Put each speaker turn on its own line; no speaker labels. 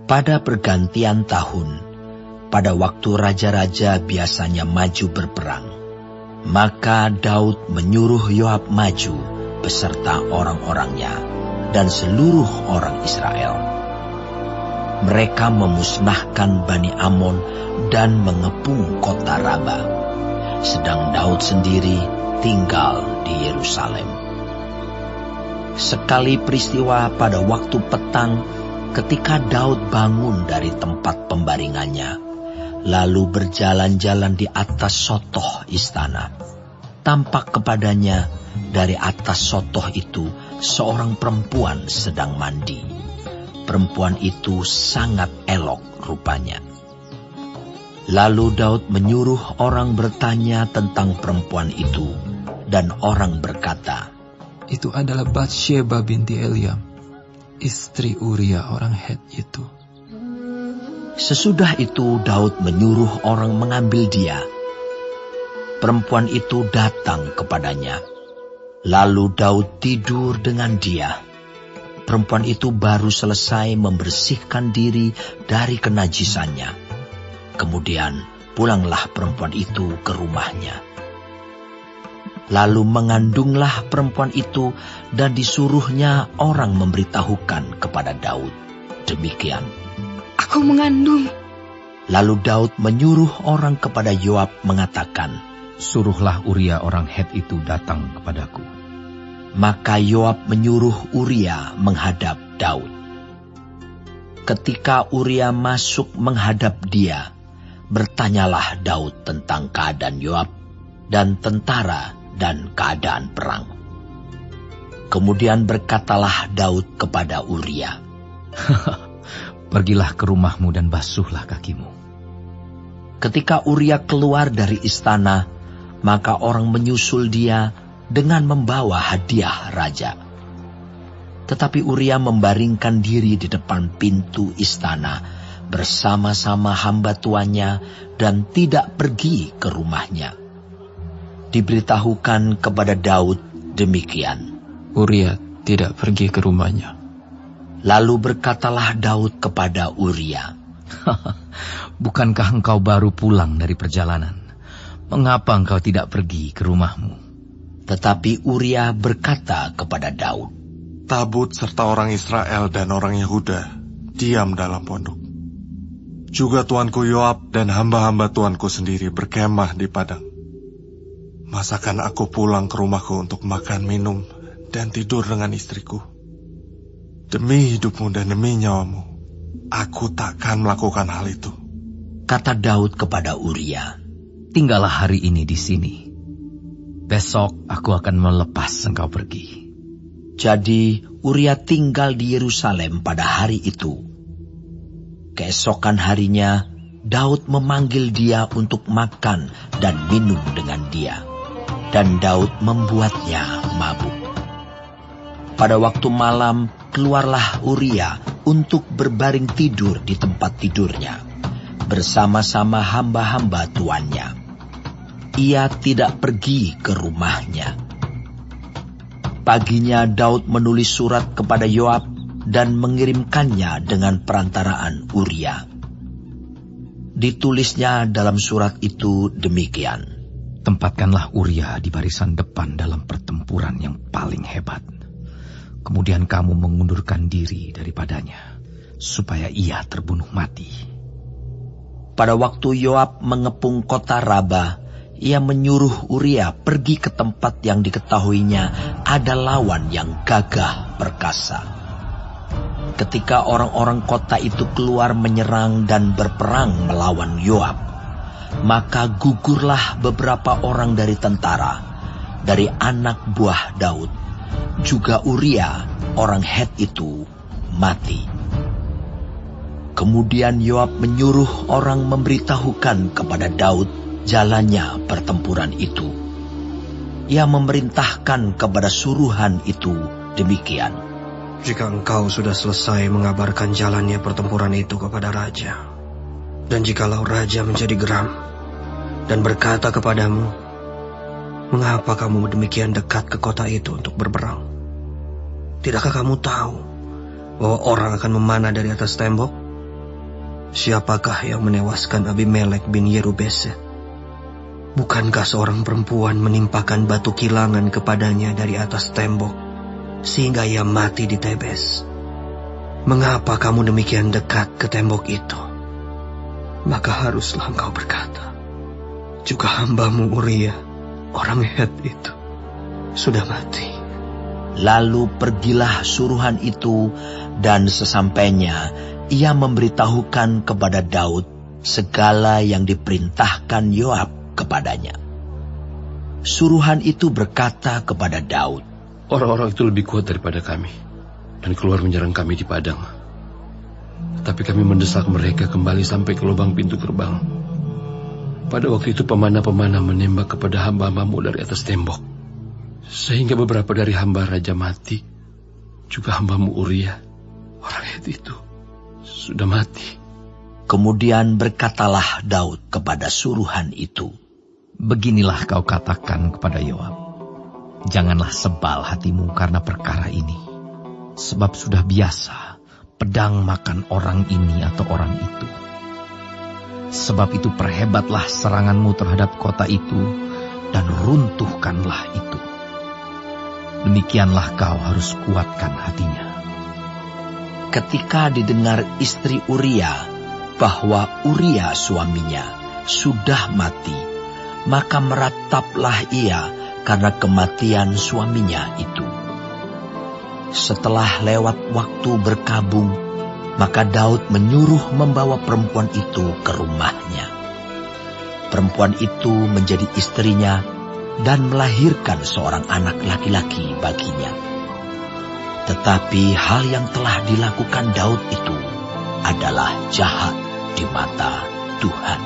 Pada pergantian tahun, pada waktu raja-raja biasanya maju berperang, maka Daud menyuruh Yoab maju beserta orang-orangnya dan seluruh orang Israel. Mereka memusnahkan Bani Amon dan mengepung kota Raba, sedang Daud sendiri tinggal di Yerusalem. Sekali peristiwa pada waktu petang, ketika Daud bangun dari tempat pembaringannya, lalu berjalan-jalan di atas sotoh istana, tampak kepadanya dari atas sotoh itu seorang perempuan sedang mandi. Perempuan itu sangat elok rupanya. Lalu Daud menyuruh orang bertanya tentang perempuan itu, dan orang berkata,
"Itu adalah Batsheba binti Eliam, istri Uria orang Het itu."
Sesudah itu Daud menyuruh orang mengambil dia. Perempuan itu datang kepadanya. Lalu Daud tidur dengan dia. Perempuan itu baru selesai membersihkan diri dari kenajisannya. Kemudian pulanglah perempuan itu ke rumahnya. Lalu mengandunglah perempuan itu dan disuruhnya orang memberitahukan kepada Daud. Demikian.
"Aku mengandung."
Lalu Daud menyuruh orang kepada Yoab mengatakan,
"Suruhlah Uria orang Het itu datang kepadaku."
Maka Yoab menyuruh Uria menghadap Daud. Ketika Uria masuk menghadap dia, bertanyalah Daud tentang keadaan Yoab dan tentara dan keadaan perang. Kemudian berkatalah Daud kepada Uria,
"Pergilah ke rumahmu dan basuhlah kakimu."
Ketika Uria keluar dari istana, maka orang menyusul dia dengan membawa hadiah raja. Tetapi Uria membaringkan diri di depan pintu istana bersama-sama hamba tuannya dan tidak pergi ke rumahnya. Diberitahukan kepada Daud demikian.
Uria tidak pergi ke rumahnya.
Lalu berkatalah Daud kepada Uria,
"Bukankah engkau baru pulang dari perjalanan? Mengapa engkau tidak pergi ke rumahmu?"
Tetapi Uria berkata kepada Daud,
"Tabut serta orang Israel dan orang Yehuda diam dalam pondok. Juga tuanku Yoab dan hamba-hamba tuanku sendiri berkemah di padang. Masakan aku pulang ke rumahku untuk makan, minum, dan tidur dengan istriku? Demi hidupmu dan demi nyawamu, aku takkan melakukan hal itu."
Kata Daud kepada Uria,
"Tinggallah hari ini di sini. Besok aku akan melepas engkau pergi."
Jadi Uria tinggal di Yerusalem pada hari itu. Keesokan harinya, Daud memanggil dia untuk makan dan minum dengan dia, dan Daud membuatnya mabuk. Pada waktu malam, keluarlah Uria untuk berbaring tidur di tempat tidurnya, bersama-sama hamba-hamba tuannya. Ia tidak pergi ke rumahnya. Paginya Daud menulis surat kepada Yoab dan mengirimkannya dengan perantaraan Uria. Ditulisnya dalam surat itu demikian.
"Tempatkanlah Uria di barisan depan dalam pertempuran yang paling hebat. Kemudian kamu mengundurkan diri daripadanya, supaya ia terbunuh mati."
Pada waktu Yoab mengepung kota Raba, ia menyuruh Uria pergi ke tempat yang diketahuinya ada lawan yang gagah perkasa. Ketika orang-orang kota itu keluar menyerang dan berperang melawan Yoab, maka gugurlah beberapa orang dari tentara, dari anak buah Daud. Juga Uria, orang Het itu, mati. Kemudian Yoab menyuruh orang memberitahukan kepada Daud jalannya pertempuran itu. Ia memerintahkan kepada suruhan itu demikian.
"Jika engkau sudah selesai mengabarkan jalannya pertempuran itu kepada raja, dan jikalau raja menjadi geram dan berkata kepadamu, 'Mengapa kamu demikian dekat ke kota itu untuk berperang? Tidakkah kamu tahu bahwa orang akan memanah dari atas tembok siapakah yang menewaskan Abimelek bin Yerubeset? Bukankah seorang perempuan menimpakan batu kilangan kepadanya dari atas tembok, sehingga ia mati di Tebes? Mengapa kamu demikian dekat ke tembok itu? Maka haruslah engkau berkata, juga hambamu Uria, orang Het itu, sudah mati.
Lalu pergilah suruhan itu, dan sesampainya ia memberitahukan kepada Daud segala yang diperintahkan Yoab kepadanya. Suruhan itu berkata kepada Daud,
orang-orang itu lebih kuat daripada kami, dan keluar menyerang kami di padang. Tetapi kami mendesak mereka kembali sampai ke lubang pintu gerbang. Pada waktu itu pemanah-pemanah menembak kepada hamba-hambamu dari atas tembok, sehingga beberapa dari hamba raja mati. Juga hambamu Uria, orang Het itu, sudah mati.
Kemudian berkatalah Daud kepada suruhan itu,
beginilah kau katakan kepada Yoab, janganlah sebal hatimu karena perkara ini, sebab sudah biasa pedang makan orang ini atau orang itu. Sebab itu perhebatlah seranganmu terhadap kota itu, dan runtuhkanlah itu. Demikianlah kau harus kuatkan hatinya.
Ketika didengar istri Uria bahwa Uria suaminya sudah mati, maka merataplah ia karena kematian suaminya itu. Setelah lewat waktu berkabung, maka Daud menyuruh membawa perempuan itu ke rumahnya. Perempuan itu menjadi istrinya dan melahirkan seorang anak laki-laki baginya. Tetapi hal yang telah dilakukan Daud itu adalah jahat di mata Tuhan.